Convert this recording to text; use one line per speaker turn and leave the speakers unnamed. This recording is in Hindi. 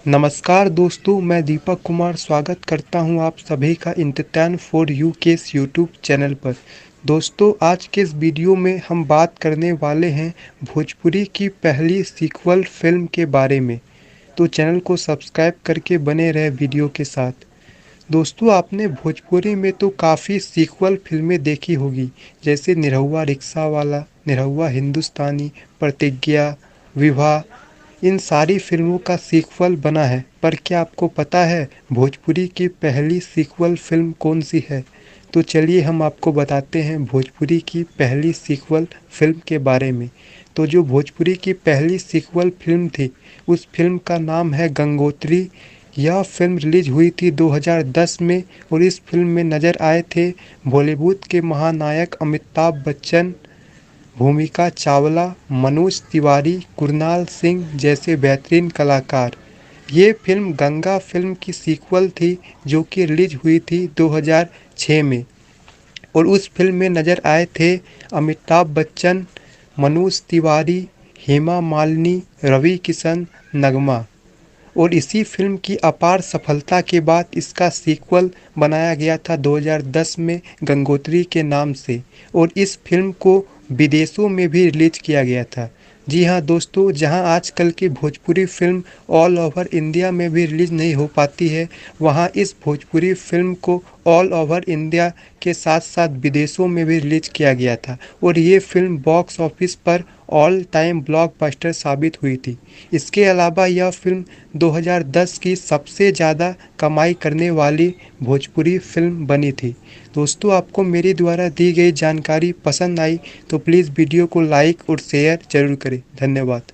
नमस्कार दोस्तों, मैं दीपक कुमार स्वागत करता हूं आप सभी का एंटरटेन फॉर यू के इस यूट्यूब चैनल पर। दोस्तों, आज के इस वीडियो में हम बात करने वाले हैं भोजपुरी की पहली सीक्वल फिल्म के बारे में। तो चैनल को सब्सक्राइब करके बने रहे वीडियो के साथ। दोस्तों, आपने भोजपुरी में तो काफ़ी सीक्वल फिल्में देखी होगी, जैसे निरहुआ रिक्शा वाला, निरहुआ हिंदुस्तानी, प्रतिज्ञा, विवाह। इन सारी फिल्मों का सीक्वल बना है, पर क्या आपको पता है भोजपुरी की पहली सीक्वल फिल्म कौन सी है? तो चलिए हम आपको बताते हैं भोजपुरी की पहली सीक्वल फिल्म के बारे में। तो जो भोजपुरी की पहली सीक्वल फिल्म थी, उस फिल्म का नाम है गंगोत्री। यह फिल्म रिलीज हुई थी 2010 में और इस फिल्म में नज़र आए थे बॉलीवुड के महानायक अमिताभ बच्चन, भूमिका चावला, मनोज तिवारी, कुणाल सिंह जैसे बेहतरीन कलाकार। ये फिल्म गंगा फिल्म की सीक्वल थी जो कि रिलीज हुई थी 2006 में और उस फिल्म में नज़र आए थे अमिताभ बच्चन, मनोज तिवारी, हेमा मालिनी, रवि किशन, नगमा। और इसी फिल्म की अपार सफलता के बाद इसका सीक्वल बनाया गया था 2010 में गंगोत्री के नाम से और इस फिल्म को विदेशों में भी रिलीज किया गया था। जी हाँ दोस्तों, जहां आजकल की Bhojpuri film all over India में भी रिलीज नहीं हो पाती है, वहां इस भोजपुरी फिल्म को ऑल ओवर इंडिया के साथ साथ विदेशों में भी रिलीज किया गया था और ये फिल्म बॉक्स ऑफिस पर ऑल टाइम ब्लॉकबस्टर साबित हुई थी। इसके अलावा यह फिल्म 2010 की सबसे ज़्यादा कमाई करने वाली भोजपुरी फिल्म बनी थी। दोस्तों, आपको मेरे द्वारा दी गई जानकारी पसंद आई तो प्लीज़ वीडियो को लाइक और शेयर ज़रूर करें। धन्यवाद।